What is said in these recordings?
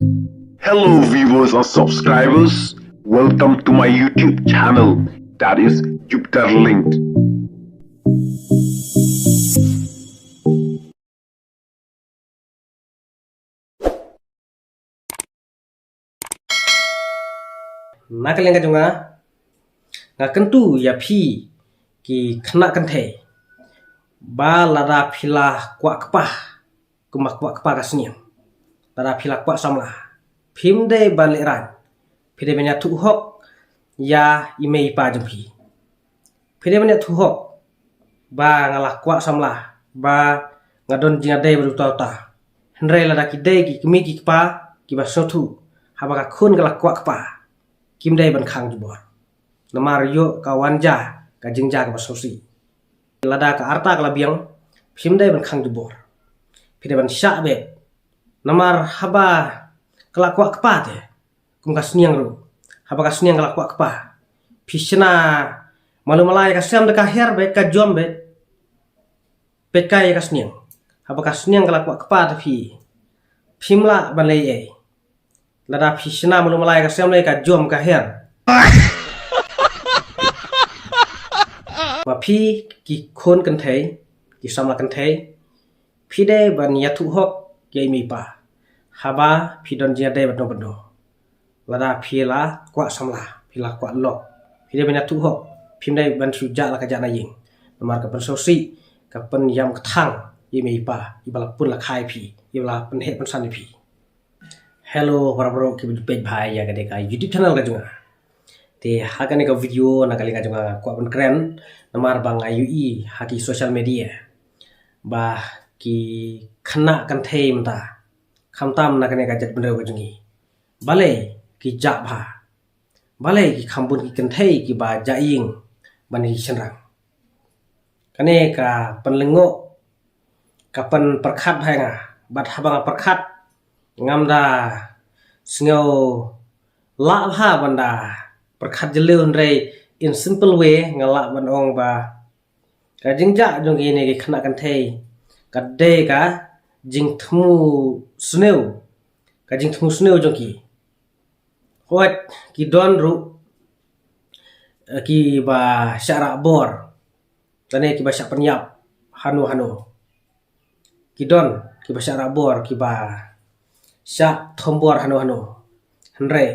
Hello, viewers and subscribers. Welcome to my YouTube channel, that is Jupiter Linked. Nakalenga junga ngakentu ya phi ki khna kan the ba lada phila kwa kpah kumak kwa kpah kasniam lada phila kwa samla phim de ban leran phide benya thu hok ya imei pa jumpi phide benya thu hok ba ngala kwa samla ba ngadon jinga de bru ta hendrai lada ki de ki kmi ki kpa ki ba sothu habaka khun ngala kwa kpa kim dai ban khang jubor namar yo ka wanja ka jingja ka basosi lada ka arta ka labiang phim dai ban khang jubor phide ban sha be namar haba kala kwa kpa te kum ka sniang ru haba ka sniang kala kwa kpa phishna malumalai ka sam de ka her be ka jom be pekai ka sniang haba ka sniang kala kwa kpa te phi phimla ban lei e lada phishna malumalai ka sam le ka jom ka her mà phi ki khôn kan thei ki samla kan thei phi de ban ya thu hok ke mi pa haba phi don jia de ban no lada phi la kwa samla phi la kwa lok phi de ban ya thu hok phim de ban su ja la ka ja na ying mar ka pan so si ka pan yam ka thang ye mi pa i bala pun la khai phi i bala pan he pan san phi hello para bro ki page bhai ya ka de ka youtube channel ka junga te hakane ka video na kali ka junga kwa ban kren namar bang IUI haki social media bah ki khana kan thei mta khamtam na kane ka jat bendo ka jungi bale ki ja bha bale ki khambun ki kan thei ki ba ja ying bani chenrang kane ka panlengo ka pan prakhat bhai nga bat habang prakhat ngamda sngo la bha banda prakhat jeleun rei in simple way ngala ban ong ba ka jingja jong ini ki khna kan thei ka de ka jing thmu sneu ka jing thmu sneu jong ki hot ki don ru ki ba syara bor tane ki ba syak penyap hanu ki don ki ba syara bor ki ba syak thombor hanu henre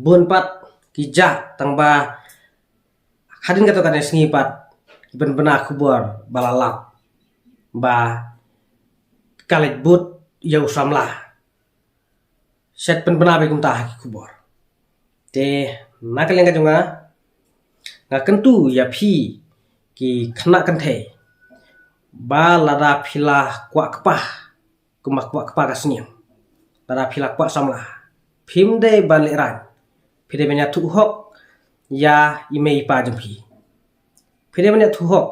bun pat kijak tangba hadin kato kan sngi pat iban bena khubor balalap ba kalit but yau samla set pen bena be kumta ki khubor te nakaleng ka junga ngakentu ya phi ki khna kan the ba lada phila kwa kpah kumak kwa kpa kasniam lada phila kwa samla phim de ban leran phide benya thu hok ya imei pa jumpi phide benya thu hok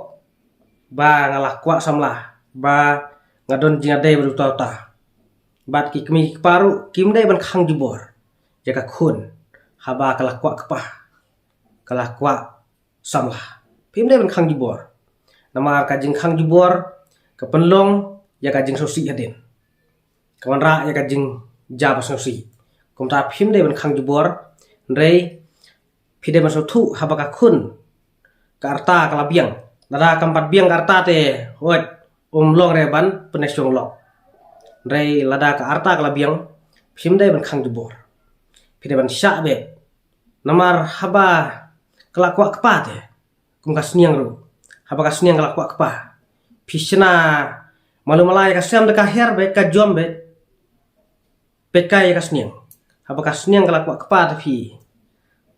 ba ngala kwa samla ba ngadon jinga de bru ta bat ki kmi paru kim de ban khang jubor jaka khun haba kala kwa kpa kala kwa samla phim de ban khang jubor namar ka jing khang jubor ka penlong ya ka jing sosi hadin kawan ra ya ka jing ja ba sosi kumta phim de ban khang jubor rei phide maso thu habaka khun karta kala biang nada kampat biang karta te hot long re ban penesyong lok rei lada ka arta kala biang phim de ban khang jubor phide ban sha be namar haba kala kwa kpa te kum ka sniang ru habaka sniang kala kwa kpa phishna malumalai ka sam de ka her be ka jom be pekai ka sniang habaka sniang kala kwa kpa te phi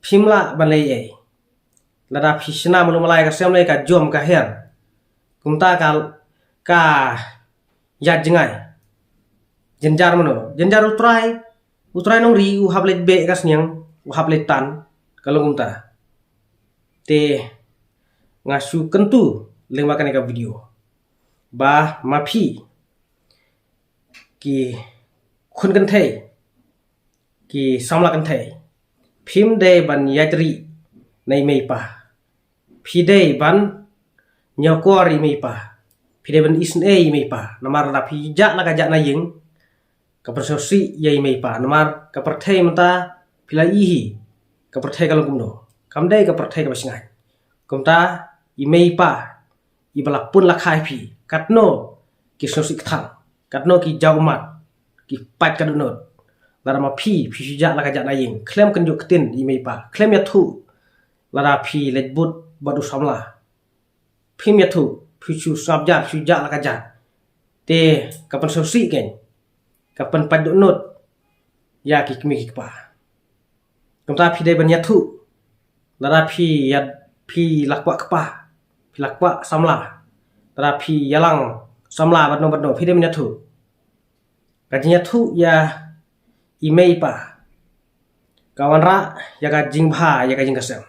phimla ban lei e lada phishna malumalai ka sam le ka jom ka her kumta ka ya jingai jenjar mano jenjar utrai nong ri u hablet be ka sniang u hablet tan kalau kumta te ngasu kentu lengwa kan ka video ba mapi ki khun kan thei ki samla kan thei phim de ban yatri nei mei pa phi de ban nyokori mei pa phi de ban isn e mei pa namar la phi ja la ka ja na ying kapersosi yai mai pa namar kaperthai mata pila ihi kaperthai kalong kumno kamdai kaperthai ka basingai kumta imei pa ibala pun lakhai phi katno kisnosi kthang katno ki jaumat ki pat kadunot lara ma phi suja laka ja naying klem kan juk tin imei pa klem ya thu lara phi letbut badu samla phim ya thu phi chu sabja suja laka ja te kapan sosi ken kapan padunot ya ki kmi ki pa kumta phi dei ban ya thu lara phi ya phi lakwa kpa phi lakwa samla lara phi yalang samla badno phi dei ban ya thu kajinya thu ya imei pa kawan ra ya ka jingba ya ka jingkasem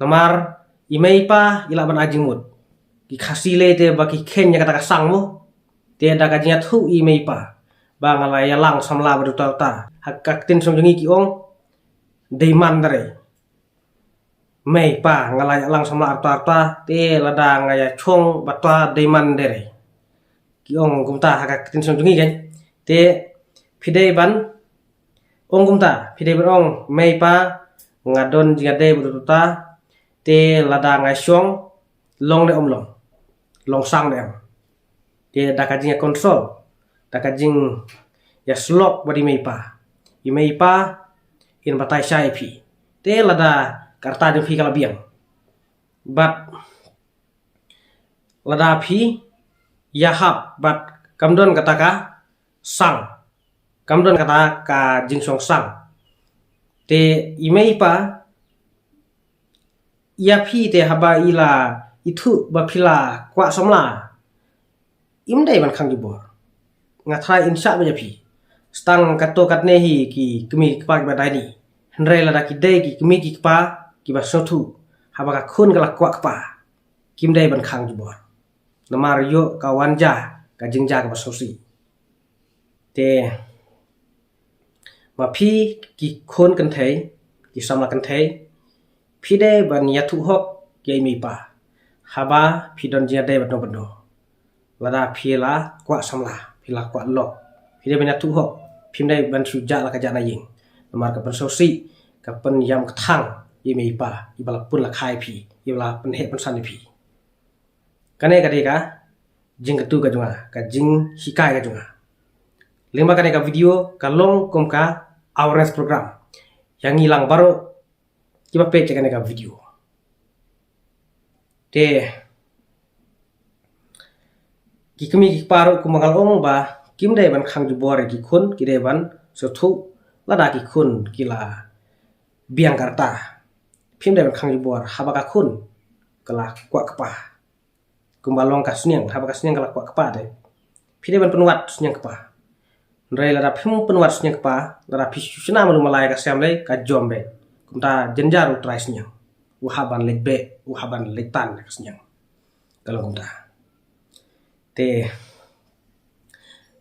namar imei pa ila ban ajingmut ki khasile te baki khen ya kata kasang mo te da ka jinya thu imei pa ba ngala ya lang samla badu ta hakak tin som jongi ki ong deiman dare mei pa ngala ya lang samla arta te lada ngaya chong batwa deiman dare ki ong kumta hakak tin som jongi kan te phidei ban ong kumta phidei ban ong mei pa ngadon jingade badu ta te lada ngai syong long de omlong long sang de te da ka jinga konsol da ka jing ya slok body mei pa in batai sai phi te lada karta de phi kala biang but lada phi ya hap but kamdon kata ka sang kamdon kata ka jing song sang te imei pa ya phi te haba ila itu ba phila kwa somla imdai ban khang jibor ngathai insha ba phi stang kato katne hi ki kmi kpa ba dai ni hnre la ki dei ki kmi ki kpa ki ba sothu haba ka khun kala kwa kpa kimdai ban khang jibor namar yo kawan ja ka jingja ka ba sosi te ma phi ki khun kan thei ki samla kan thei phi de ban ya thu hok yai mi pa haba phi don jia de ban no lada phi la kwa samla phi la kwa lok phi de ban ya thu hok phim dai ban suja la ka ja na ying namar ka ban sosi ka pan yam thang yai mi pa ibala pun la khai phi ibala pan he pan san phi kane ka de ka jing tu ka junga ka jing hikai ka junga lima kane ka video ka long kom ka awareness program yang hilang baru kiba page kane ka video te ki kami ki paru kumangal ong ba kim dai ban khang jubore ki khun ki dai ban so thu lada ki khun kila biang karta phim dai ban khang jubor haba ka khun kala kwa kpa kumbalong ka sunyang haba ka sunyang kala kwa kpa de phi dai ban penwat sunyang kpa Rai lada phim penwat sunyang kpa lada phi susna malu malai ka samle ka jombe kumta jenjaru trai sunyang uhaban lebe uhaban letan ka sunyang kalau kumta te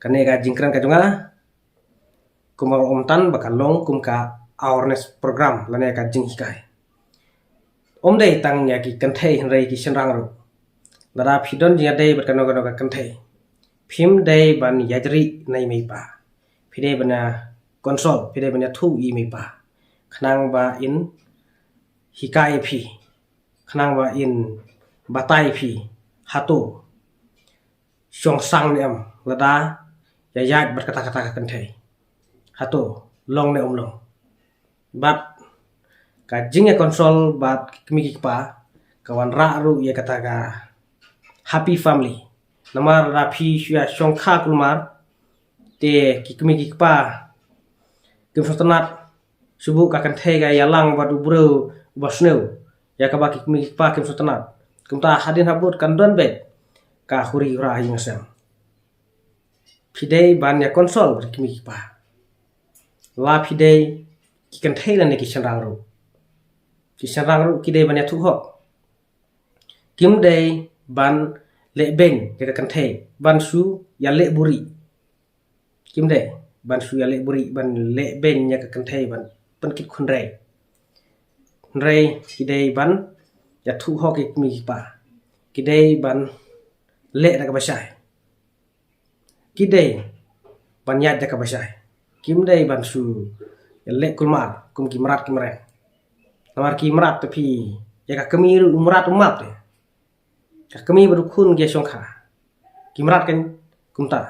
kane ka jingkran ka junga kumal omtan bakalong kumka awareness program lane ka jing hikai om dei tang ya ki kanthei rai ki senrang ru lada phidon jia dei bakano ka kanthei phim dei ban yajri nai mei pa phide bana konsol phide bana thu i mei pa khnang ba in hikai phi khnang ba in batai phi hatu syong sang ne am lada ya yat berkata-kata kan thai hatu long ne omlong bat ka jing konsol bat kmi ki pa kawan ra ru ya kata ka happy family namar rapi syua syong kha kulmar te ki kmi ki pa kim sotanat subu ka kan thai ga yalang bat ubro basneu ya ka ba ki kmi ki pa kim sotanat kumta hadin habut kan don bet ka huri ra yang sem pidei ban ya konsol kimi pa la pidei ki kan thai lan ki sanrang ru ki dei ban ya thu ho kim dei ban le beng ya kan thai ban su ya le buri kim dei ban su ya le buri ban le beng ya kan thai ban pan kit khun rei ki dei ban ya thu ho ki kimi pa ki dei ban le da ka basai kidei banyak jaka basai kim dai ban su lek kulmar kum kimrat kimren namar kimrat tapi jaka kemi umrat umap de kami baru kun ge songkha kimrat kan kumta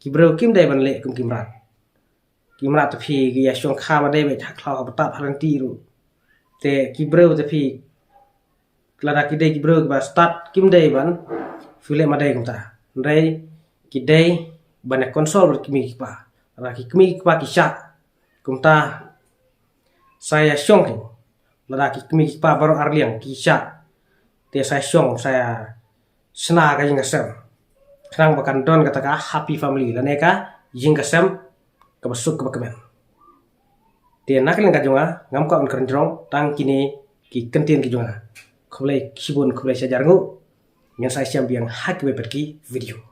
kibro kim dai ban lek kum kimrat tapi ge songkha ma dai be thak khlaw ba ta pharan ti ru te kibro tapi Clara kidai kibro ba start kim dai ban fule madai kumta ndai kidai ban konsol kimi kipa raki kimi kipa kisha kumta saya syong laki kimi kipa baru arliang kisha te saya syong saya sena ka jingasem krang bakan don kata ka happy family laneka jingasem ka basuk ka bakamen te naklen ka jonga ngam ka on krenjrong tang kini ki kentin ki jonga Kulai kibun kulai sajar ngu yang saya siap yang hak beperki video.